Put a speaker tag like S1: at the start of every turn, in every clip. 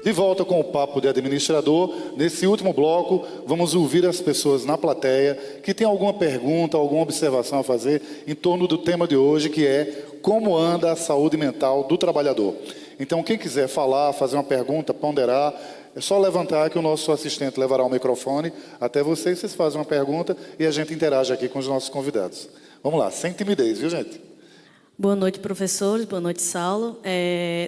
S1: De volta com o Papo de Administrador. Nesse último bloco, vamos ouvir as pessoas na plateia que têm alguma pergunta, alguma observação a fazer em torno do tema de hoje, que é como anda a saúde mental do trabalhador. Então, quem quiser falar, fazer uma pergunta, ponderar, é só levantar que o nosso assistente levará o microfone até vocês fazem uma pergunta e a gente interage aqui com os nossos convidados. Vamos lá, sem timidez, viu, gente?
S2: Boa noite, professores. Boa noite, Saulo.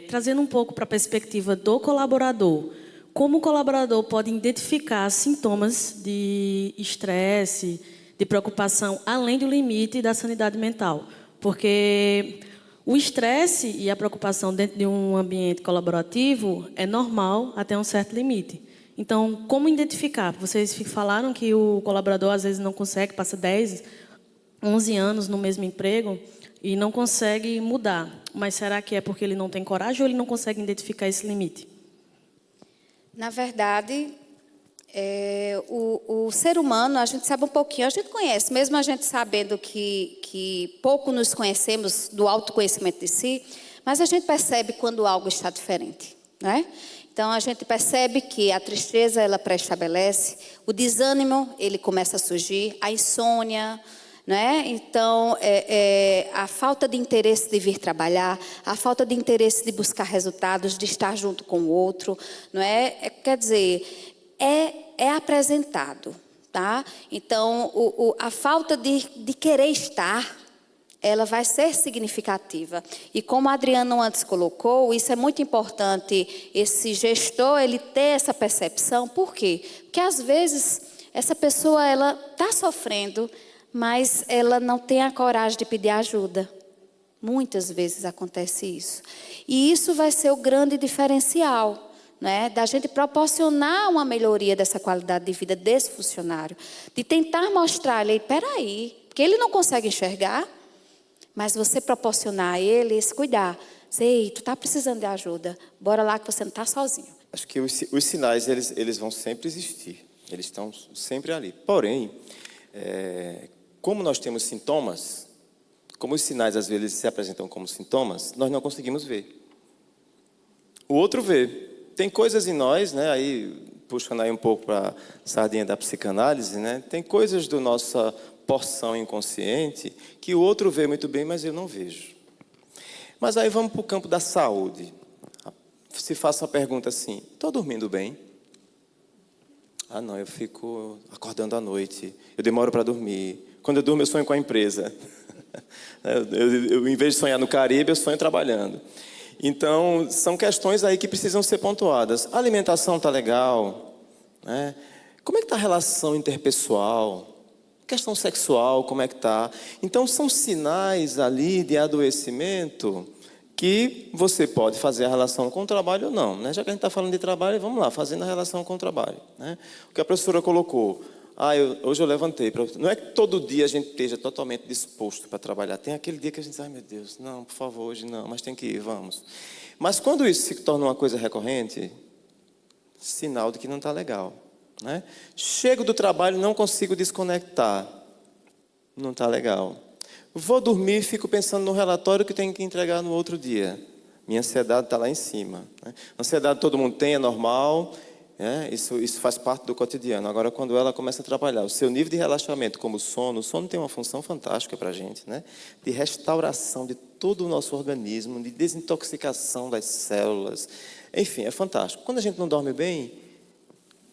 S2: Trazendo um pouco para a perspectiva do colaborador, como o colaborador pode identificar sintomas de estresse, de preocupação, além do limite da sanidade mental? Porque o estresse e a preocupação dentro de um ambiente colaborativo é normal até um certo limite. Então, como identificar? Vocês falaram que o colaborador, às vezes, não consegue, passa 10, 11 anos no mesmo emprego e não consegue mudar. Mas será que é porque ele não tem coragem ou ele não consegue identificar esse limite?
S3: Na verdade, o ser humano, a gente sabe um pouquinho, a gente conhece, mesmo a gente sabendo que pouco nos conhecemos do autoconhecimento de si, mas a gente percebe quando algo está diferente, né? Então, a gente percebe que a tristeza, ela pré-estabelece, o desânimo, ele começa a surgir, a insônia, né? Então, a falta de interesse de vir trabalhar, a falta de interesse de buscar resultados, de estar junto com o outro, não é? Quer dizer, é apresentado, tá? Então, a falta de querer estar, ela vai ser significativa. E como a Adriana antes colocou, isso é muito importante, esse gestor, ele ter essa percepção. Por quê? Porque, às vezes, essa pessoa, ela está sofrendo, mas ela não tem a coragem de pedir ajuda. Muitas vezes acontece isso. E isso vai ser o grande diferencial, né, da gente proporcionar uma melhoria dessa qualidade de vida desse funcionário. De tentar mostrar a ele, peraí, porque ele não consegue enxergar, mas você proporcionar a ele esse cuidar. Ei, tu está precisando de ajuda, bora lá que você não está sozinho.
S4: Acho que os sinais, eles vão sempre existir. Eles estão sempre ali. Porém, como nós temos sintomas, como os sinais às vezes se apresentam como sintomas, nós não conseguimos ver. O outro vê. Tem coisas em nós, né, aí puxando aí um pouco para a sardinha da psicanálise, né, tem coisas da nossa porção inconsciente que o outro vê muito bem, mas eu não vejo. Mas aí vamos para o campo da saúde. Se faça uma pergunta assim, estou dormindo bem? Ah, não, eu fico acordando à noite, eu demoro para dormir. Quando eu durmo, eu sonho com a empresa. Eu, em vez de sonhar no Caribe, eu sonho trabalhando. Então, são questões aí que precisam ser pontuadas. A alimentação está legal, né? Como é que está a relação interpessoal? Questão sexual, como é que está? Então, são sinais ali de adoecimento que você pode fazer a relação com o trabalho ou não, né? Já que a gente está falando de trabalho, vamos lá, fazendo a relação com o trabalho, né? O que a professora colocou, hoje eu levantei, não é que todo dia a gente esteja totalmente disposto para trabalhar, tem aquele dia que a gente diz, ai meu Deus, não, por favor, hoje não, mas tem que ir, vamos. Mas quando isso se torna uma coisa recorrente, sinal de que não está legal, né? Chego do trabalho, não consigo desconectar, não está legal. Vou dormir e fico pensando no relatório que tenho que entregar no outro dia. Minha ansiedade está lá em cima, né? Ansiedade todo mundo tem, é normal, né? Isso faz parte do cotidiano. Agora, quando ela começa a trabalhar, o seu nível de relaxamento, como o sono tem uma função fantástica para a gente, né? De restauração de todo o nosso organismo, de desintoxicação das células. Enfim, é fantástico. Quando a gente não dorme bem,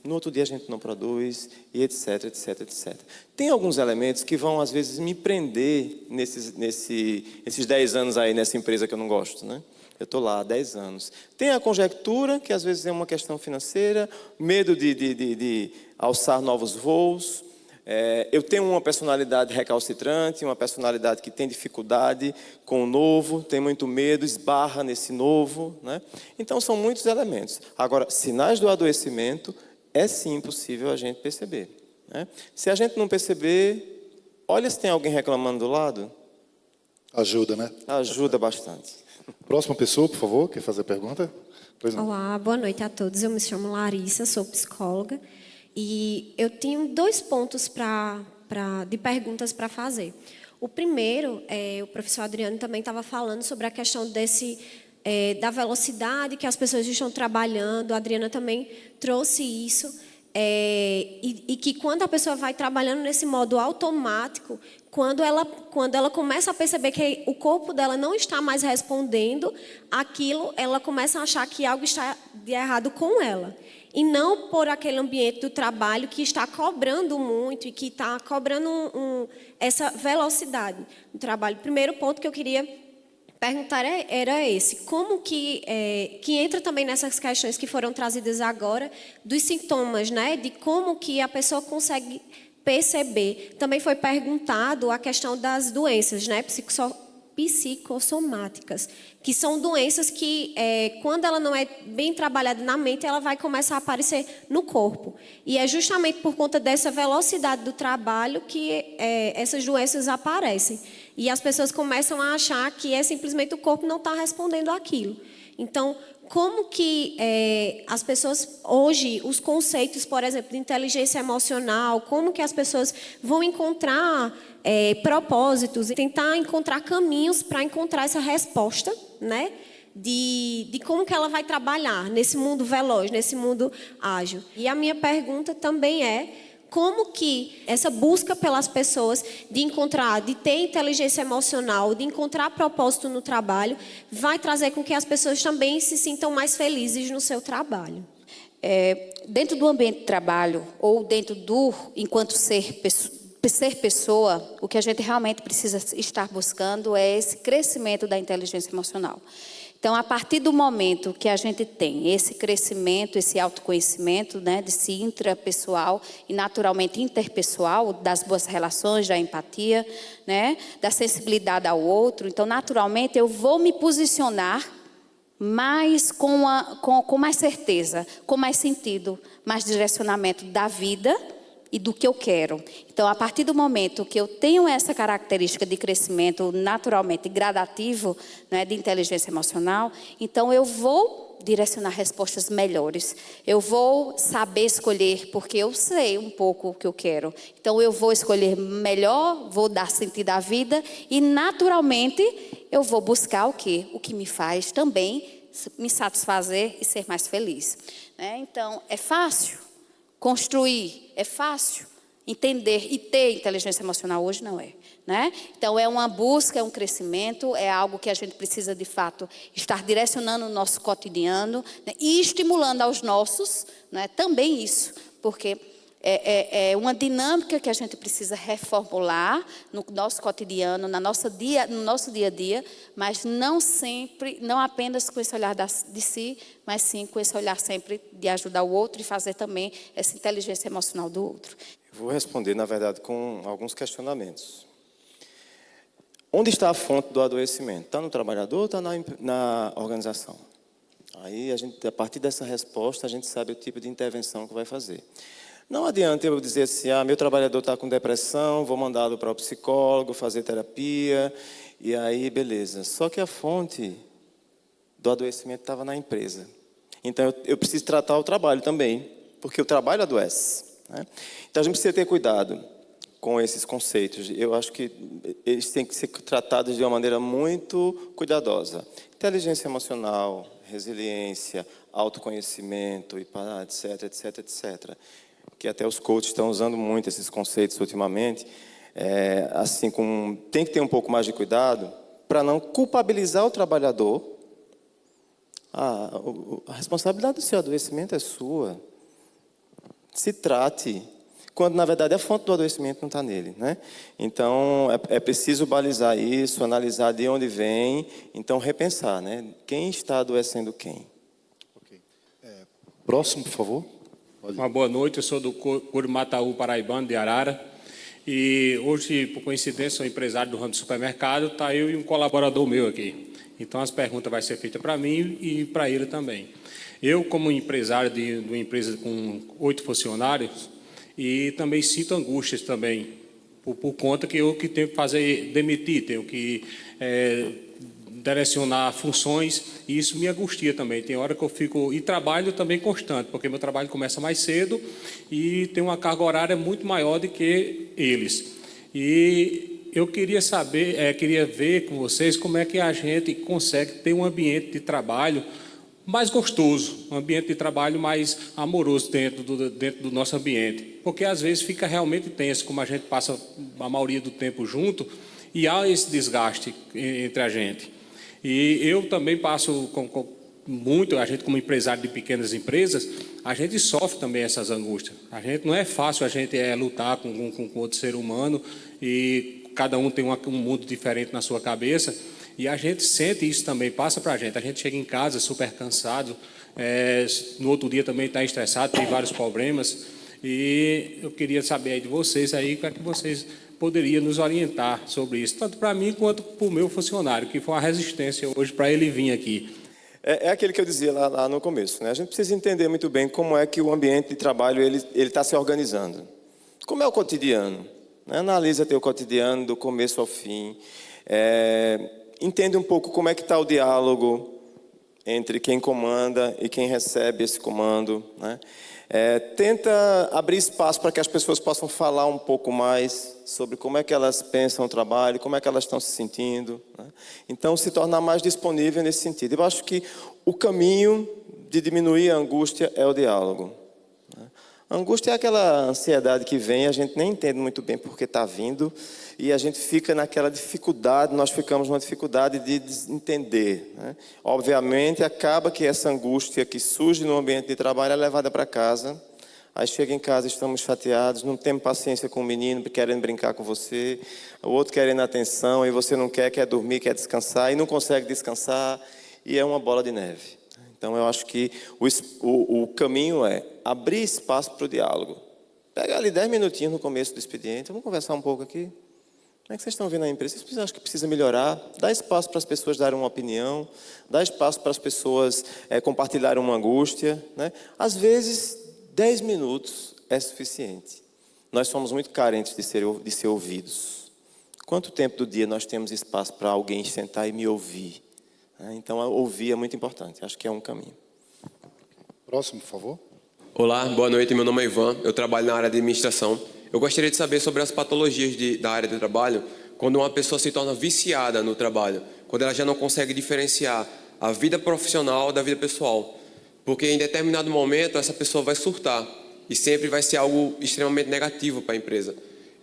S4: no outro dia a gente não produz, e etc, etc, etc. Tem alguns elementos que vão, às vezes, me prender nesses 10 anos aí nessa empresa que eu não gosto, né? Eu estou lá há 10 anos. Tem a conjectura, que às vezes é uma questão financeira, medo de alçar novos voos. Eu tenho uma personalidade recalcitrante, uma personalidade que tem dificuldade com o novo, tem muito medo, esbarra nesse novo, né? Então, são muitos elementos. Agora, sinais do adoecimento, é sim possível a gente perceber, né? Se a gente não perceber, olha se tem alguém reclamando do lado.
S1: Ajuda, né?
S4: Ajuda bastante.
S1: Próxima pessoa, por favor, quer fazer a pergunta? Pois não.
S5: Olá, boa noite a todos. Eu me chamo Larissa, sou psicóloga. E eu tenho 2 pontos de perguntas para fazer. O primeiro, o professor Adriano também estava falando sobre a questão da velocidade que as pessoas estão trabalhando. A Adriana também trouxe isso. E que quando a pessoa vai trabalhando nesse modo automático, quando ela começa a perceber que o corpo dela não está mais respondendo aquilo, ela começa a achar que algo está de errado com ela. E não por aquele ambiente do trabalho que está cobrando muito e que está cobrando essa velocidade do trabalho. O primeiro ponto que eu queria perguntar era esse. Como que entra também nessas questões que foram trazidas agora, dos sintomas, né? De como que a pessoa consegue perceber. Também foi perguntado a questão das doenças, né? Psicossomáticas, que são doenças que, quando ela não é bem trabalhada na mente, ela vai começar a aparecer no corpo. E é justamente por conta dessa velocidade do trabalho que essas doenças aparecem. E as pessoas começam a achar que simplesmente o corpo não está respondendo àquilo. Então, como que as pessoas, hoje, os conceitos, por exemplo, de inteligência emocional, como que as pessoas vão encontrar propósitos e tentar encontrar caminhos para encontrar essa resposta, né? De como que ela vai trabalhar nesse mundo veloz, nesse mundo ágil. E a minha pergunta também como que essa busca pelas pessoas de ter inteligência emocional, de encontrar propósito no trabalho, vai trazer com que as pessoas também se sintam mais felizes no seu trabalho?
S3: Dentro do ambiente de trabalho, ou dentro enquanto ser pessoa, o que a gente realmente precisa estar buscando é esse crescimento da inteligência emocional. Então, a partir do momento que a gente tem esse crescimento, esse autoconhecimento, né, desse intrapessoal e naturalmente interpessoal, das boas relações, da empatia, né, da sensibilidade ao outro, então, naturalmente, eu vou me posicionar mais com mais certeza, com mais sentido, mais direcionamento da vida e do que eu quero. Então, a partir do momento que eu tenho essa característica de crescimento naturalmente gradativo, né, de inteligência emocional, então eu vou direcionar respostas melhores. Eu vou saber escolher, porque eu sei um pouco o que eu quero. Então, eu vou escolher melhor, vou dar sentido à vida e, naturalmente, eu vou buscar o quê? O que me faz também me satisfazer e ser mais feliz. Né? Então, é fácil construir, é fácil entender e ter inteligência emocional hoje não é, né? Então é uma busca, é um crescimento, é algo que a gente precisa de fato estar direcionando o nosso cotidiano, né? E estimulando aos nossos, né? Também isso, porque é uma dinâmica que a gente precisa reformular no nosso cotidiano, no nosso dia a dia, mas não sempre, não apenas com esse olhar de si, mas sim com esse olhar sempre de ajudar o outro e fazer também essa inteligência emocional do outro.
S4: Eu vou responder, na verdade, com alguns questionamentos. Onde está a fonte do adoecimento? Está no trabalhador ou está na organização? Aí, a partir dessa resposta, a gente sabe o tipo de intervenção que vai fazer. Não adianta eu dizer assim, meu trabalhador está com depressão, vou mandá-lo para o psicólogo, fazer terapia, e aí, beleza. Só que a fonte do adoecimento estava na empresa. Então, eu preciso tratar o trabalho também, porque o trabalho adoece. Né? Então, a gente precisa ter cuidado com esses conceitos. Eu acho que eles têm que ser tratados de uma maneira muito cuidadosa. Inteligência emocional, resiliência, autoconhecimento, etc, etc, etc. Que até os coaches estão usando muito esses conceitos ultimamente, tem que ter um pouco mais de cuidado para não culpabilizar o trabalhador. A responsabilidade do seu adoecimento é sua. Se trate, quando na verdade a fonte do adoecimento não está nele, né? Então é preciso balizar isso, analisar de onde vem, então repensar, né? Quem está adoecendo quem?
S1: Okay. Próximo, por favor.
S6: Uma boa noite, eu sou do Curimataú Paraibano, de Arara. E hoje, por coincidência, sou empresário do ramo do supermercado, está eu e um colaborador meu aqui. Então, as perguntas vão ser feitas para mim e para ele também. Eu, como empresário de uma empresa com 8 funcionários, e também sinto angústias também, por conta que eu que tenho que fazer, demitir, tenho que direcionar funções, e isso me angustia também. Tem hora que eu fico... E trabalho também constante, porque meu trabalho começa mais cedo e tem uma carga horária muito maior do que eles. E eu queria saber, queria ver com vocês como é que a gente consegue ter um ambiente de trabalho mais gostoso, um ambiente de trabalho mais amoroso dentro do nosso ambiente. Porque às vezes fica realmente tenso, como a gente passa a maioria do tempo junto, e há esse desgaste entre a gente. E eu também passo muito, a gente como empresário de pequenas empresas, a gente sofre também essas angústias. A gente não é fácil a gente lutar com outro ser humano, e cada um tem um mundo diferente na sua cabeça. E a gente sente isso também, passa para a gente. A gente chega em casa super cansado, no outro dia também está estressado, tem vários problemas. E eu queria saber aí de vocês aí, como é que vocês poderiam nos orientar sobre isso, tanto para mim quanto para o meu funcionário, que foi uma resistência hoje para ele vir aqui.
S4: É aquele que eu dizia lá no começo, né? A gente precisa entender muito bem como é que o ambiente de trabalho ele está se organizando. Como é o cotidiano? Né? Analisa teu cotidiano do começo ao fim. Entende um pouco como é que está o diálogo entre quem comanda e quem recebe esse comando, né? Tenta abrir espaço para que as pessoas possam falar um pouco mais sobre como é que elas pensam o trabalho, como é que elas estão se sentindo, né? Então, se tornar mais disponível nesse sentido. Eu acho que o caminho de diminuir a angústia é o diálogo, né? A angústia é aquela ansiedade que vem, a gente nem entende muito bem por que está vindo, e a gente fica naquela dificuldade, nós ficamos numa dificuldade de entender, né? Obviamente, acaba que essa angústia que surge no ambiente de trabalho é levada para casa. Aí chega em casa, estamos chateados, não temos paciência com o menino querendo brincar com você, o outro querendo atenção, e você não quer dormir, quer descansar, e não consegue descansar, e é uma bola de neve. Então, eu acho que o caminho é abrir espaço para o diálogo. Pega ali 10 minutinhos no começo do expediente, vamos conversar um pouco aqui. Como é que vocês estão vendo a empresa? Vocês acham que precisa melhorar? Dá espaço para as pessoas darem uma opinião, dá espaço para as pessoas compartilharem uma angústia, né? Às vezes, 10 minutos é suficiente. Nós somos muito carentes de ser ouvidos. Quanto tempo do dia nós temos espaço para alguém sentar e me ouvir? Então, ouvir é muito importante. Acho que é um caminho.
S1: Próximo, por favor.
S7: Olá, boa noite. Meu nome é Ivan. Eu trabalho na área de administração. Eu gostaria de saber sobre as patologias da área de trabalho, quando uma pessoa se torna viciada no trabalho, quando ela já não consegue diferenciar a vida profissional da vida pessoal. Porque em determinado momento essa pessoa vai surtar e sempre vai ser algo extremamente negativo para a empresa.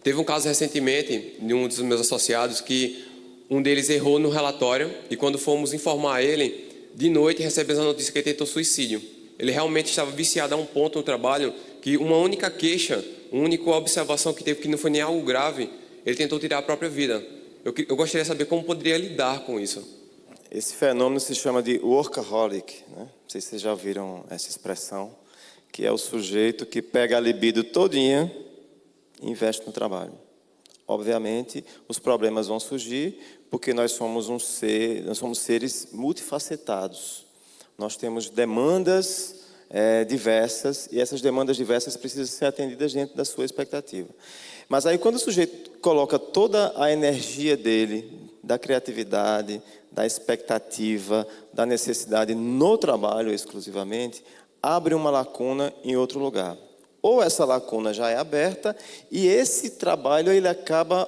S7: Teve um caso recentemente de um dos meus associados que um deles errou no relatório e quando fomos informar ele, de noite recebemos a notícia que ele tentou suicídio. Ele realmente estava viciado a um ponto no trabalho que uma única queixa, uma única observação que teve, que não foi nem algo grave, ele tentou tirar a própria vida. Eu gostaria de saber como poderia lidar com isso.
S4: Esse fenômeno se chama de workaholic, né? Não sei se vocês já ouviram essa expressão, que é o sujeito que pega a libido todinha e investe no trabalho. Obviamente, os problemas vão surgir porque nós somos seres multifacetados. Nós temos demandas diversas e essas demandas diversas precisam ser atendidas dentro da sua expectativa. Mas aí quando o sujeito coloca toda a energia dele, da criatividade, da expectativa, da necessidade no trabalho exclusivamente, abre uma lacuna em outro lugar. Ou essa lacuna já é aberta e esse trabalho ele acaba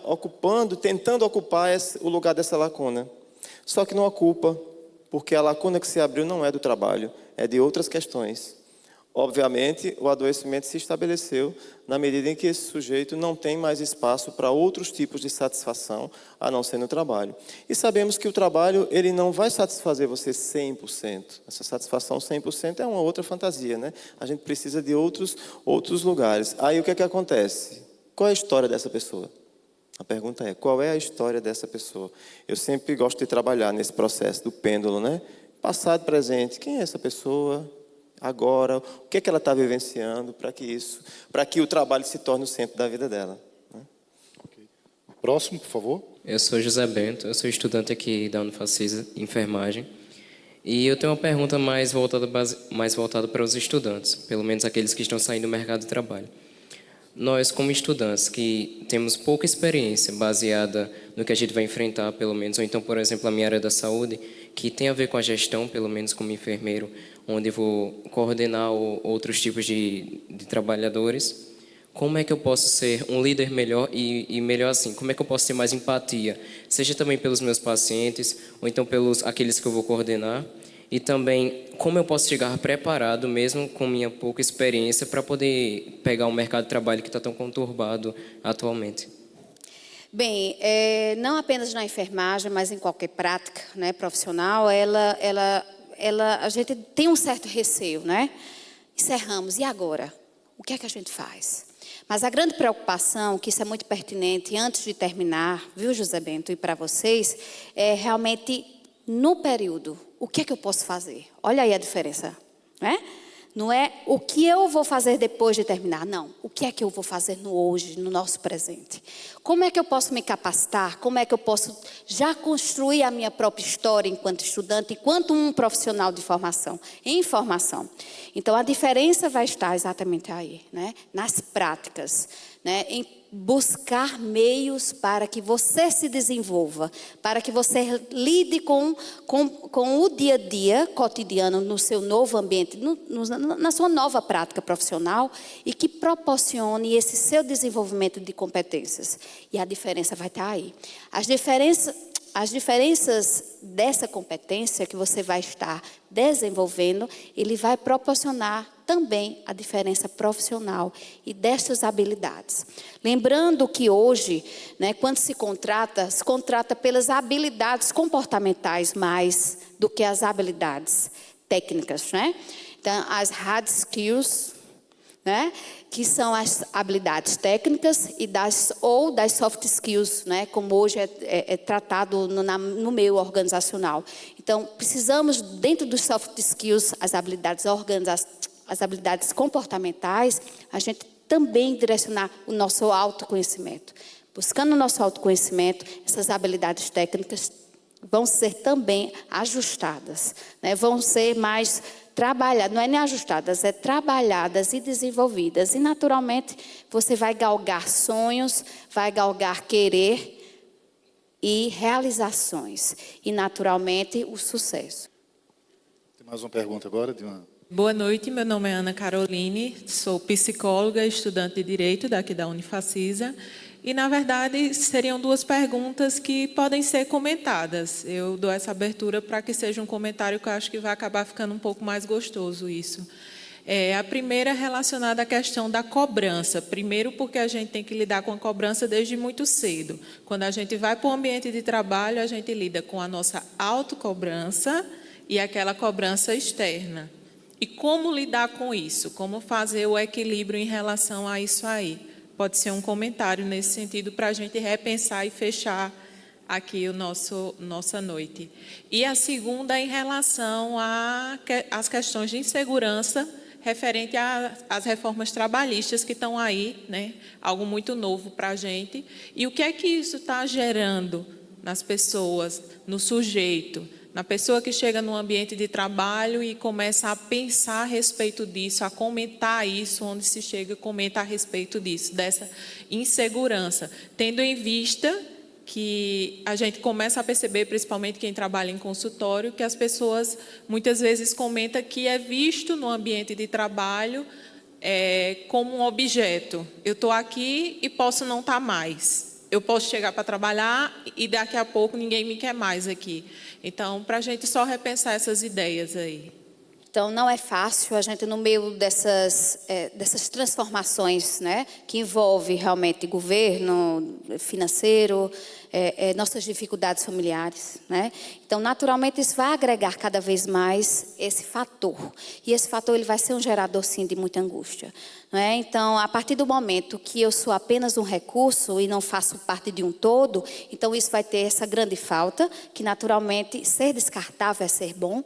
S4: tentando ocupar o lugar dessa lacuna. Só que não ocupa, porque a lacuna que se abriu não é do trabalho, é de outras questões. Obviamente, o adoecimento se estabeleceu na medida em que esse sujeito não tem mais espaço para outros tipos de satisfação, a não ser no trabalho. E sabemos que o trabalho ele não vai satisfazer você 100%. Essa satisfação 100% é uma outra fantasia, né? A gente precisa de outros lugares. Aí o que é que acontece? Qual é a história dessa pessoa? A pergunta é, qual é a história dessa pessoa? Eu sempre gosto de trabalhar nesse processo do pêndulo, né? Passado, presente, quem é essa pessoa? Agora, o que é que ela está vivenciando para que o trabalho se torne o centro da vida dela, né?
S1: Okay. Próximo, por favor.
S8: Eu sou José Bento, eu sou estudante aqui da Unifacisa, enfermagem, e eu tenho uma pergunta mais voltada para os estudantes, pelo menos aqueles que estão saindo do mercado de trabalho. Nós, como estudantes, que temos pouca experiência baseada no que a gente vai enfrentar, pelo menos, ou então, por exemplo, a minha área da saúde, que tem a ver com a gestão, pelo menos como enfermeiro, onde vou coordenar outros tipos de trabalhadores. como é que eu posso ser um líder melhor e melhor assim, como é que eu posso ter mais empatia, seja também pelos meus pacientes ou então pelos aqueles que eu vou coordenar, e também como eu posso chegar preparado mesmo com minha pouca experiência para poder pegar um mercado de trabalho que está tão conturbado atualmente.
S3: Bem, não apenas na enfermagem, mas em qualquer prática, né, profissional, a gente tem um certo receio, né? Encerramos, e agora? O que é que a gente faz? Mas a grande preocupação, que isso é muito pertinente, antes de terminar, viu, José Bento, e para vocês, é realmente no período, o que é que eu posso fazer? Olha aí a diferença, né? Não é o que eu vou fazer depois de terminar, não. O que é que eu vou fazer no hoje, no nosso presente? Como é que eu posso me capacitar? Como é que eu posso já construir a minha própria história enquanto estudante, enquanto um profissional de formação, em formação? Então, a diferença vai estar exatamente aí, né? Nas práticas, né? Em buscar meios para que você se desenvolva, para que você lide com o dia a dia cotidiano no seu novo ambiente, na sua nova prática profissional, e que proporcione esse seu desenvolvimento de competências. E a diferença vai estar aí. As diferenças dessa competência que você vai estar desenvolvendo, ele vai proporcionar também a diferença profissional e destas habilidades. Lembrando que hoje, né, quando se contrata pelas habilidades comportamentais mais do que as habilidades técnicas, né? Então, as hard skills, né, que são as habilidades técnicas e das soft skills, né, como hoje é tratado no meio organizacional. Então, precisamos, dentro dos soft skills, as habilidades comportamentais, a gente também direcionar o nosso autoconhecimento. Buscando o nosso autoconhecimento, essas habilidades técnicas vão ser também ajustadas, né, vão ser mais trabalhadas, não é nem ajustadas, é trabalhadas e desenvolvidas. E, naturalmente, você vai galgar sonhos, vai galgar querer e realizações. E, naturalmente, o sucesso.
S1: Tem mais uma pergunta agora, Diana?
S9: Boa noite, meu nome é Ana Caroline, sou psicóloga, estudante de Direito daqui da Unifacisa. E, na verdade, seriam duas perguntas que podem ser comentadas. Eu dou essa abertura para que seja um comentário que eu acho que vai acabar ficando um pouco mais gostoso isso. A primeira é relacionada à questão da cobrança. Primeiro, porque a gente tem que lidar com a cobrança desde muito cedo. Quando a gente vai para o ambiente de trabalho, a gente lida com a nossa autocobrança e aquela cobrança externa. E como lidar com isso? Como fazer o equilíbrio em relação a isso aí? Pode ser um comentário nesse sentido para a gente repensar e fechar aqui nossa noite. E a segunda em relação às questões de insegurança referente às reformas trabalhistas que estão aí, né? Algo muito novo para a gente. E o que é que isso está gerando nas pessoas, no sujeito, na pessoa que chega no ambiente de trabalho e começa a pensar a respeito disso, a comentar isso, onde se chega comenta a respeito disso, dessa insegurança, tendo em vista que a gente começa a perceber, principalmente quem trabalha em consultório, que as pessoas muitas vezes comentam que é visto no ambiente de trabalho como um objeto. Eu estou aqui e posso não estar mais. Eu posso chegar para trabalhar e daqui a pouco ninguém me quer mais aqui. Então, para a gente só repensar essas ideias aí.
S3: Então, não é fácil a gente, no meio dessas transformações, né, que envolve realmente governo, financeiro, nossas dificuldades familiares, né? Então, naturalmente, isso vai agregar cada vez mais esse fator. E esse fator ele vai ser um gerador, sim, de muita angústia. Não é? Então, a partir do momento que eu sou apenas um recurso e não faço parte de um todo, então isso vai ter essa grande falta, que naturalmente ser descartável é ser bom.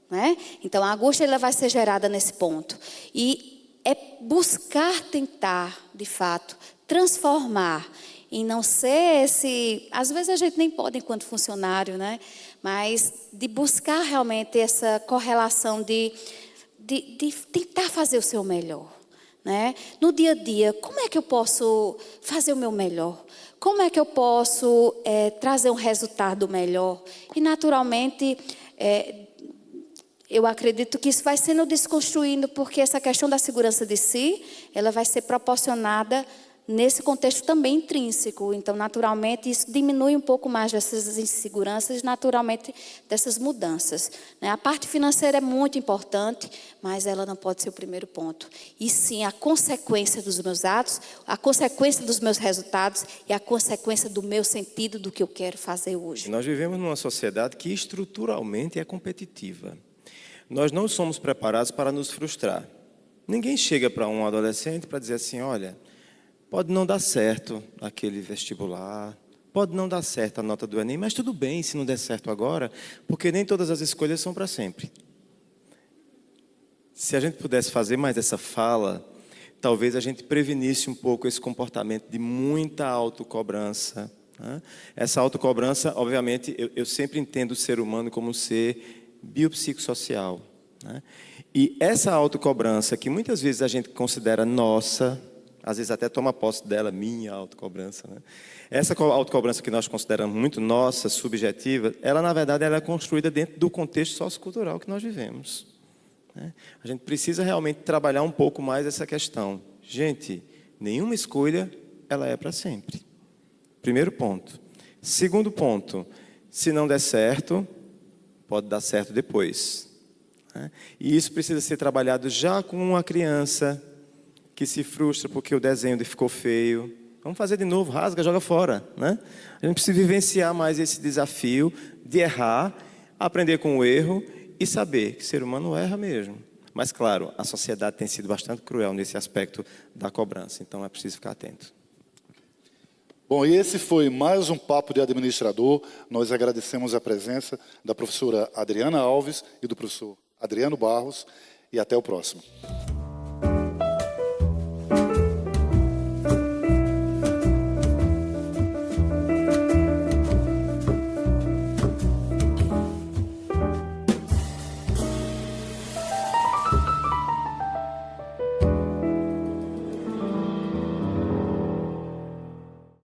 S3: Né? Então, a angústia ela vai ser gerada nesse ponto. E é buscar tentar, de fato, transformar em não ser esse... Às vezes a gente nem pode enquanto funcionário, né? Mas de buscar realmente essa correlação de tentar fazer o seu melhor. Né? No dia a dia, como é que eu posso fazer o meu melhor? Como é que eu posso trazer um resultado melhor? E, naturalmente... Eu acredito que isso vai sendo desconstruindo, porque essa questão da segurança de si, ela vai ser proporcionada nesse contexto também intrínseco. Então, naturalmente, isso diminui um pouco mais dessas inseguranças, naturalmente, dessas mudanças. A parte financeira é muito importante, mas ela não pode ser o primeiro ponto. E sim, a consequência dos meus atos, a consequência dos meus resultados e a consequência do meu sentido do que eu quero fazer hoje.
S4: Nós vivemos numa sociedade que estruturalmente é competitiva. Nós não somos preparados para nos frustrar. Ninguém chega para um adolescente para dizer assim, olha, pode não dar certo aquele vestibular, pode não dar certo a nota do Enem, mas tudo bem se não der certo agora, porque nem todas as escolhas são para sempre. Se a gente pudesse fazer mais essa fala, talvez a gente prevenisse um pouco esse comportamento de muita autocobrança. Essa autocobrança, obviamente, eu sempre entendo o ser humano como um ser biopsicossocial. E essa autocobrança, que muitas vezes a gente considera nossa, às vezes até toma posse dela, minha autocobrança. Essa autocobrança que nós consideramos muito nossa, subjetiva, ela, na verdade, ela é construída dentro do contexto sociocultural que nós vivemos. A gente precisa realmente trabalhar um pouco mais essa questão. Gente, nenhuma escolha, ela é para sempre. Primeiro ponto. Segundo ponto, se não der certo, pode dar certo depois. E isso precisa ser trabalhado já com uma criança que se frustra porque o desenho ficou feio. Vamos fazer de novo, rasga, joga fora. A gente precisa vivenciar mais esse desafio de errar, aprender com o erro e saber que o ser humano erra mesmo. Mas, claro, a sociedade tem sido bastante cruel nesse aspecto da cobrança, então é preciso ficar atento.
S1: Bom, e esse foi mais um Papo de Administrador. Nós agradecemos a presença da professora Adriana Alves e do professor Adriano Barros, e até o próximo.